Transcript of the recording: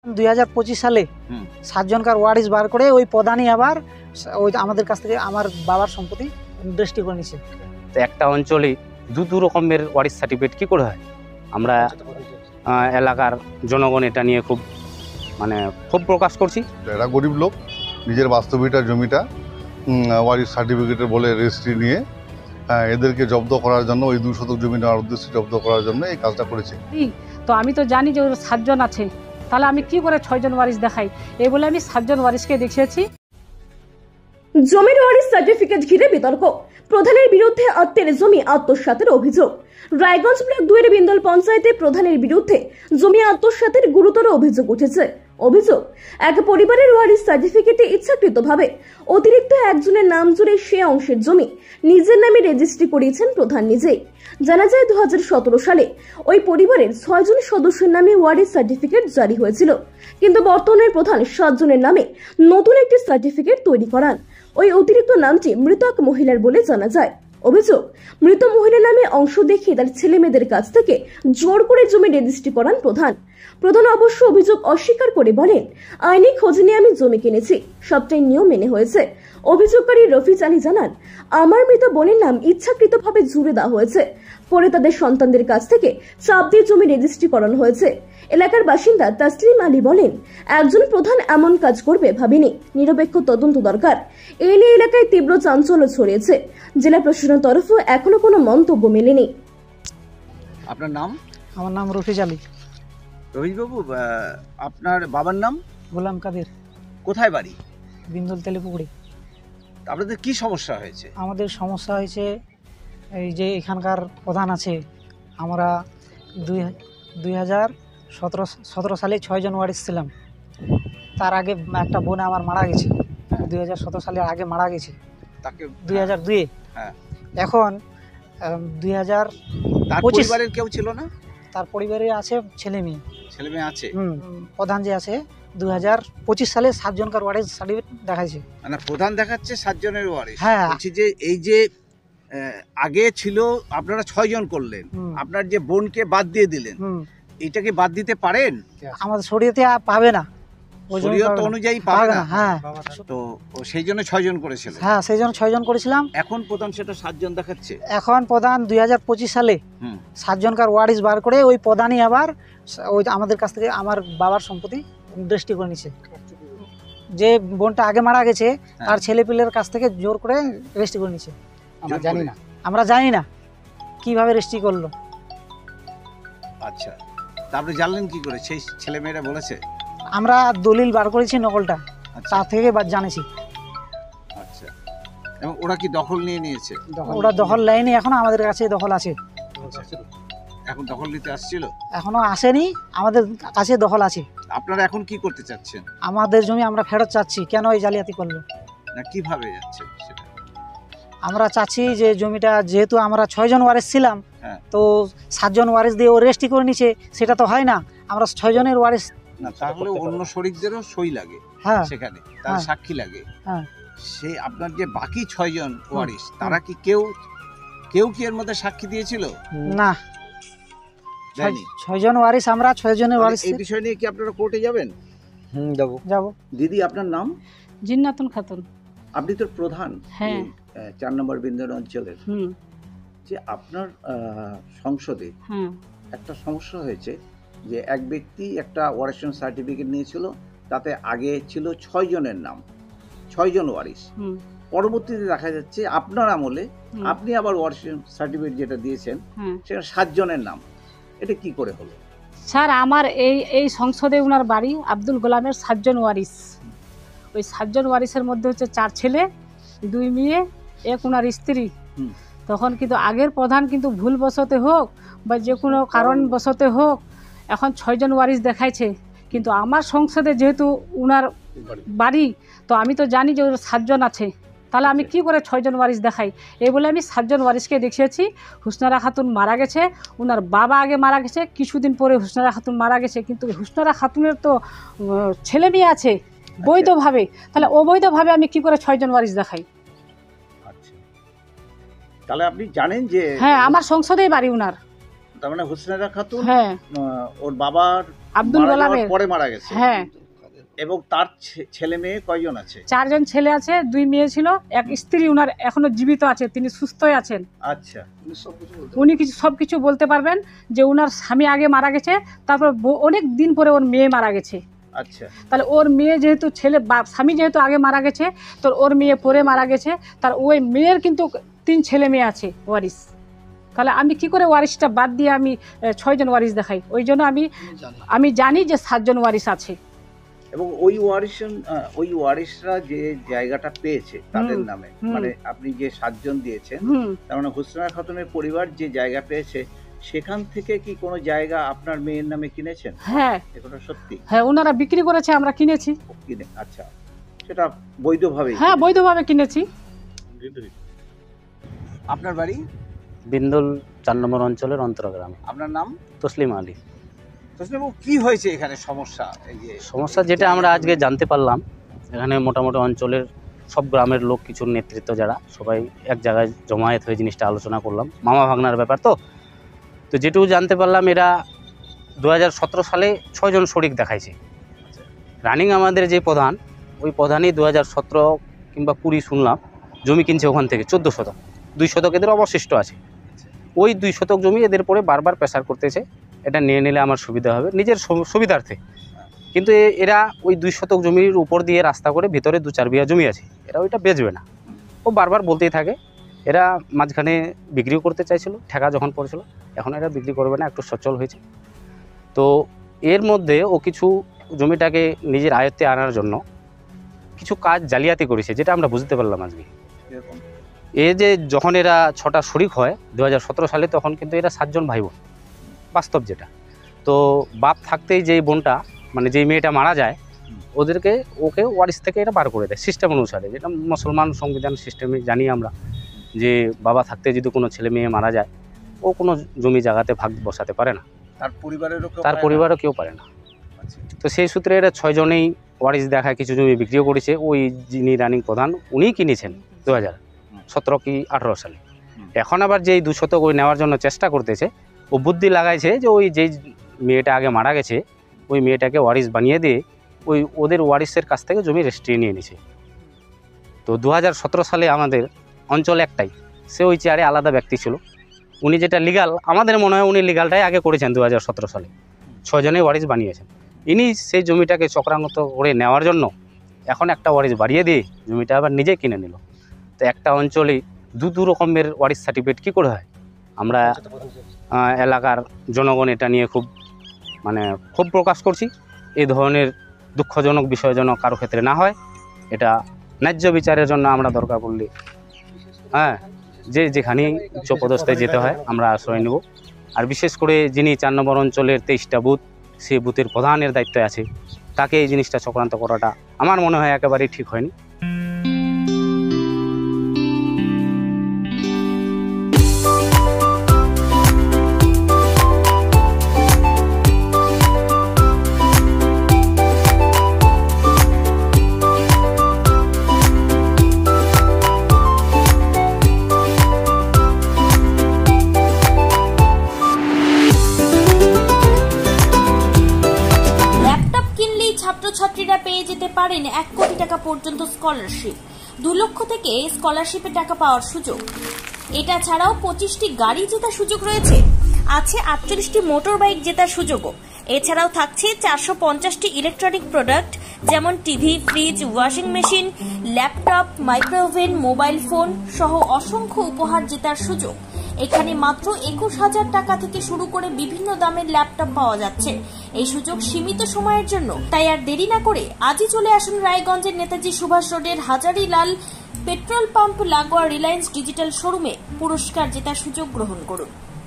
2025 সালে 7 জনকার ওয়ারিশ বার করে ওই প্রধানই আবার ওই আমাদের কাছ থেকে আমার বাবার সম্পত্তি রেজিস্ট্রি করে নিছে। তো একটা অঞ্চলে দু রকমের ওয়ারিশ সার্টিফিকেট কি করে হয়? আমরা এলাকার জনগণ এটা নিয়ে খুব ক্ষোভ প্রকাশ করছি। এরা গরিব লোক, নিজের বাস্তবিকটার জমিটা ওয়ারিশ সার্টিফিকেটের বলে রেজিস্ট্রি নিয়ে এদেরকে জব্দ করার জন্য, ওই 2 শতক জমি নেওয়ার উদ্দেশ্যে জব্দ করার জন্য এই কাজটা করেছে। তো আমি তো জানি যে 7 জন আছে, তাহলে আমি কি করে 6 জন ওয়ারিশ দেখাই? এই বলে আমি 7 জন ওয়ারিশকে দেখিয়েছি। জমির ওয়ারিশ সার্টিফিকেট ঘিরে বিতর্ক, প্রধানের বিরুদ্ধে আত্মের জমি আত্মসাতের অভিযোগ। রায়গঞ্জ ব্লক 2 এর বিন্দল পঞ্চায়েতে প্রধানের বিরুদ্ধে জমি আত্মসাতের গুরুতর অভিযোগ উঠেছে। অভিযোগ, এক পরিবারের ওয়ারিশ সার্টিফিকেটে ইচ্ছাকৃতভাবে অতিরিক্ত একজনের নাম জুড়ে সে অংশের জমি নিজের নামে রেজিস্ট্রি করিয়েছেন প্রধান নিজেই। জানা যায় 2017 সালে ওই পরিবারের 6 জন সদস্যের নামে ওয়ারিশ সার্টিফিকেট জারি হয়েছিল, কিন্তু বর্তমানের প্রধান 7 জনের নামে নতুন একটি সার্টিফিকেট তৈরি করান। ওই অতিরিক্ত নামটি মৃতক মহিলার বলে জানা যায়। অভিযোগ, মৃত মহিলার নামে অংশ দেখিয়ে তার ছেলে মেয়েদের কাছ থেকে জোর করে জমি রেজিস্ট্রি করান প্রধান অবশ্য অভিযোগ অস্বীকার করে বলেন, আইনি খোঁজ নিয়ে আমি জমি কিনেছি, সবটাই নিয়ম মেনে হয়েছে। অভিযোগকারী রফিজ আলী জানান, আমার মৃত বোনের নাম ইচ্ছাকৃতভাবে জুড়ে দেওয়া হয়েছে, পরে তাদের সন্তানদের কাছ থেকে চাপ দিয়ে জমি রেজিস্ট্রি করানো হয়েছে। এলাকার বাসিন্দা তাসলিম আলী বলেন, একজন প্রধান এমন কাজ করবে ভাবিনি, নিরপেক্ষ তদন্ত দরকার। এ নিয়ে এলাকায় তীব্র চাঞ্চল্য ছড়িয়েছে। জেলা প্রশাসনের তরফে এখনো কোনো মন্তব্য মেলেনি। আপনার নাম? আমার নাম রফিজ আলী। রফিজ বাবু, আপনার বাবার নাম? গোলাম কাদের। কোথায় বাড়ি? বিন্দল তেলেপুকুরি। আপনাদের কি সমস্যা হয়েছে? আমাদের সমস্যা হয়েছে এই যে এখানকার প্রধান আছে, আমরা 2017 সালে 6 জন ওয়ারিশ ছিলাম। তার আগে একটা বোন আমার মারা গেছে, 2017 সালের আগে মারা গেছে, তাকে 2002-এ। হ্যাঁ, এখন 2025 তার পরিবারের কেউ ছিল না? তার পরিবারে আছে ছেলে মেয়ে আছে। প্রধান যে আছে 2025 সালে 7 জনকার ওয়ারিশ সার্টিফিকেট দেখাইছে। প্রধান দেখাচ্ছে 7 জনের ওয়ারিশ। হ্যাঁ, বলছি যে এই যে আগে ছিল আপনারা 6 জন করলেন, আপনার যে বোনকে বাদ দিয়ে দিলেন, এটাকে বাদ দিতে পারেন? আমাদের শরীয়তে পাবে না, শরীয়ত অনুযায়ী পাবে না। হ্যাঁ, তো সেই জন্য 6 জন করেছিল। হ্যাঁ, সেই জন্য 6 জন করেছিলাম। এখন প্রধান সেটা 7 জন দেখাচ্ছে। এখন প্রধান 2025 সালে 7 জনকার ওয়ারিশ বার করে ওই প্রধানই আবার ওই আমাদের কাছ থেকে আমার বাবার সম্পত্তি রেজিস্ট্রি করে নিছে। যে বোনটা আগে মারা গেছে তার ছেলে পিলের কাছ থেকে জোর করে রেজিস্ট্রি করে নিছে। আমরা জানি না কিভাবে রেজিস্ট্রি করলো। আচ্ছা, তারপরে জানলেন কি করে? সেই ছেলে মেয়েরা বলেছে? আমরা দলিল বার করেছি নকলটা, তা থেকে জানিছি। আচ্ছা, এবং ওরা কি দখল নিয়ে নিয়েছে? ওরা দখল নেয়নি, এখনো আমাদের কাছে দখল আছে। এখন দখল নিতে আসছিল? এখনো আসেনি, আমাদের কাছে দখল আছে। আপনারা এখন কি করতে চাচ্ছেন? আমাদের জমি আমরা ফেরত চাচ্ছি। কেন এই জালিয়াতি করলো না, কিভাবে যাচ্ছে সেটা? আমরা চাচ্ছি যে জমিটা, যেহেতু আমরা 6 জন ওয়ারিশ ছিলাম, তো 7 জন ওয়ারিশ দিয়ে ও রেজিস্ট্রি করে নিছে, সেটা তো হয় না। আমরা 6 জনের ওয়ারিশ না, তাহলে অন্য শরিকদেরও সই লাগে সেখানে, তার সাক্ষী লাগে। সে আপনার যে বাকি 6 জন ওয়ারিশ, তারা কি কেউ কি এর মধ্যে সাক্ষী দিয়েছিল? না, 6 জন ওয়ারিশ, আমরা 6 জনের ওয়ারিশ। এই বিষয় নিয়ে কি আপনারা কোর্টে যাবেন? যাব। দিদি, আপনার নাম? জিন্নাতুন খাতুন। আপনি তো প্রধান 4 নম্বর বিন্দন অঞ্চলের। যে আপনার সংসদে একটা সমস্যা হয়েছে যে এক ব্যক্তি একটা ওয়ারিশ সার্টিফিকেট নিয়েছিল, তাতে আগে ছিল 6 জনের নাম, 6 জন ওয়ারিশ। পরবর্তীতে দেখা যাচ্ছে আপনার আমলে আপনি আবার ওয়ারিশ সার্টিফিকেট যেটা দিয়েছেন সেটা 7 জনের নাম। এটা কি করে হলো? স্যার, আমার এই সংসদে উনার বাড়ি আব্দুল গোলামের 7 জন ওয়ারিশ। ওই 7 জন ওয়ারিশের মধ্যে হচ্ছে 4 ছেলে 2 মেয়ে, 1 উনার স্ত্রী। তখন কিন্তু আগের প্রধান কিন্তু ভুলবশতে হোক বা যে কোনো কারণবশতে হোক এখন 6 জন ওয়ারিশ দেখাইছে, কিন্তু আমার সংসদে যেহেতু উনার বাড়ি, তো আমি তো জানি যে 7 জন আছে, তাহলে আমি কি করে 6 জন ওয়ারিশ দেখাই? এই বলে আমি 7 জন ওয়ারিশকে দেখিয়েছি। হুসনারা খাতুন মারা গেছে, উনার বাবা আগে মারা গেছে, কিছুদিন পরে হুসনারা খাতুন মারা গেছে, কিন্তু হুসনারা খাতুনের তো ছেলে মেয়ে আছে বৈধভাবে, তাহলে অবৈধভাবে আমি কি করে 6 জন ওয়ারিশ দেখাই? আচ্ছা, তাহলে আপনি জানেন যে হ্যাঁ, আমার সংসদেই বাড়ি উনার। তার মানে হুসনেরা খাতুন হ্যাঁ ওর বাবার আব্দুল গোলামের পরে মারা গেছে। হ্যাঁ এবং তার ছেলে মেয়ে কয়জন আছে? 4 জন ছেলে আছে, 2 মেয়ে ছিল, এক স্ত্রী উনার এখনো জীবিত আছে, তিনি সুস্থই আছেন। আচ্ছা, উনি সবকিছু বলতে পারবেন যে উনার স্বামী আগে মারা গেছে, তারপর অনেক দিন পরে ওর মেয়ে মারা গেছে। আচ্ছা, তাহলে ওর মেয়ে যেহেতু স্বামী যেহেতু আগে মারা গেছে, তো ওর মেয়ে পরে মারা গেছে, তার ওই মেয়ের কিন্তু 3 ছেলে মেয়ে আছে ওয়ারিস। তাহলে আমি কি করে ওয়ারিসটা বাদ দিয়ে আমি 6 জন ওয়ারিস দেখাই? ওই জন্য আমি জানি যে 7 জন ওয়ারিস আছে। এবং ওই ওয়ারিসরা যে জায়গাটা পেয়েছে তাদের নামে, মানে আপনি যে 7 জন দিয়েছেন, তার মানে হুসনেরা খাতুনের পরিবার যে জায়গা পেয়েছে সেখান থেকে কি কোনো জায়গা আপনার মেয়ের নামে কিনেছেন? হ্যাঁ, এটা সত্যি? হ্যাঁ, ওনারা বিক্রি করেছে, আমরা কিনেছি। আচ্ছা, সেটা বৈধভাবে? হ্যাঁ, বৈধভাবে কিনেছি। আপনার বাড়ি? বিন্দুল 4 নম্বর অঞ্চলের অন্তরগ্রামে। আপনার নাম? তসলিম আলী। কি হয়েছে এখানে সমস্যা? সমস্যা যেটা আমরা আজকে জানতে পারলাম, এখানে মোটামুটি অঞ্চলের সব গ্রামের লোক, কিছু নেতৃত্ব যারা সবাই এক জায়গায় জমায়েত হয়ে জিনিসটা আলোচনা করলাম। মামা ভাগনার ব্যাপার তো যেটুকু জানতে পারলাম, এরা 2017 সালে 6 জন শরিক দেখাইছে। রানিং আমাদের যে প্রধান, ওই প্রধানই 2017 কিংবা 20 শুনলাম জমি কিনছে ওখান থেকে 14 শতক। 2 শতক এদের অবশিষ্ট আছে। ওই 2 শতক জমি এদের পরে বারবার প্রেসার করতেছে, এটা নিয়ে নিলে আমার সুবিধা হবে নিজের সুবিধার্থে। কিন্তু এরা ওই 2 শতক জমির উপর দিয়ে রাস্তা করে ভিতরে 2-4 বিঘা জমি আছে, এরা ওইটা বেচবে না। ও বারবার বলতেই থাকে। এরা মাঝখানে বিক্রিও করতে চাইছিল, ঠেকা যখন পড়েছিল। এখন এরা বিক্রি করবে না, একটু সচল হয়েছে। তো এর মধ্যে ও কিছু জমিটাকে নিজের আয়ত্তে আনার জন্য কিছু কাজ জালিয়াতি করেছে, যেটা আমরা বুঝতে পারলাম আজকে। যে যখন এরা 6টা শরিক হয় 2017 সালে, তখন কিন্তু এরা 7 জন ভাই বোন, বাস্তব যেটা। তো বাপ থাকতেই যেই বোনটা, মানে যেই মেয়েটা মারা যায়, ওকে ওয়ারিস থেকে এটা বার করে দেয় সিস্টেম অনুসারে, যেটা মুসলমান সংবিধান সিস্টেমে জানি আমরা, যে বাবা থাকতে যদি কোনো ছেলে মেয়ে মারা যায়, ও কোনো জমি জায়গাতে ভাগ বসাতে পারে না, তার পরিবারও কেউ পারে না। তো সেই সূত্রে এরা 6 জনেই ওয়ারিস দেখায় কিছু জমি বিক্রিও করেছে। ওই যিনি রানিং প্রধান, উনিই কিনেছেন 2017 কি 18 সালে। এখন আবার যেই 2 শতক ওই নেওয়ার জন্য চেষ্টা করতেছে, ও বুদ্ধি লাগাইছে যে ওই যেই মেয়েটা আগে মারা গেছে, ওই মেয়েটাকে ওয়ারিস বানিয়ে দিয়ে ওদের ওয়ারিসের কাছ থেকে জমি রেজিস্ট্রি নিয়ে নিছে। তো 2017 সালে আমাদের অঞ্চল একটাই, সে ওই চেয়ারে আলাদা ব্যক্তি ছিল। উনি যেটা লিগাল, আমাদের মনে হয় উনি লিগালটাই আগে করেছেন 2017 সালে। 6 জনেই ওয়ারিস বানিয়েছেন। ইনি সেই জমিটাকে চক্রান্ত করে নেওয়ার জন্য এখন একটা ওয়ারিস বাড়িয়ে দিয়ে জমিটা আবার নিজে কিনে নিল। তো একটা অঞ্চলে দু রকমের ওয়ারিস সার্টিফিকেট কী করে হয়? আমরা এলাকার জনগণ এটা নিয়ে খুব ক্ষোভ প্রকাশ করছি। এই ধরনের দুঃখজনক বিষয় যেন কারো ক্ষেত্রে না হয়, এটা ন্যায্য বিচারের জন্য আমরা দরকার পড়লে যেখানেই উচ্চপদস্থে যেতে হয় আমরা আশ্রয় নেব। আর বিশেষ করে যিনি 4 নম্বর অঞ্চলের 23টা বুথ, সেই বুথের প্রধানের দায়িত্বে আছে, তাকে এই জিনিসটা চক্রান্ত করাটা আমার মনে হয় একেবারেই ঠিক হয়নি। ছাত্রছাত্রীরা পেয়ে যেতে পারেন 1 কোটি টাকা পর্যন্ত স্কলারশিপ, 2 লক্ষ থেকে স্কলারশিপে টাকা পাওয়ার সুযোগ। এটা ছাড়াও 25টি গাড়ি জেতার সুযোগ রয়েছে, আছে 48টি মোটর বাইক জেতার সুযোগও। এছাড়াও থাকছে 450টি ইলেকট্রনিক প্রোডাক্ট, যেমন TV, fridge, washing machine, laptop, microoven, mobile phone সহ অসংখ্য উপহার জেতার সুযোগ। এখানে মাত্র 21,000 টাকা থেকে শুরু করে বিভিন্ন দামের ল্যাপটপ পাওয়া যাচ্ছে। এই সুযোগ সীমিত সময়ের জন্য, তাই আর দেরি না করে আজই চলে আসুন রায়গঞ্জের নেতাজি সুভাষ রোডের হাজারিলাল পেট্রোল পাম্প লাগোয়া রিলায়েন্স ডিজিটাল শোরুমে পুরস্কার জেতার সুযোগ গ্রহণ করুন।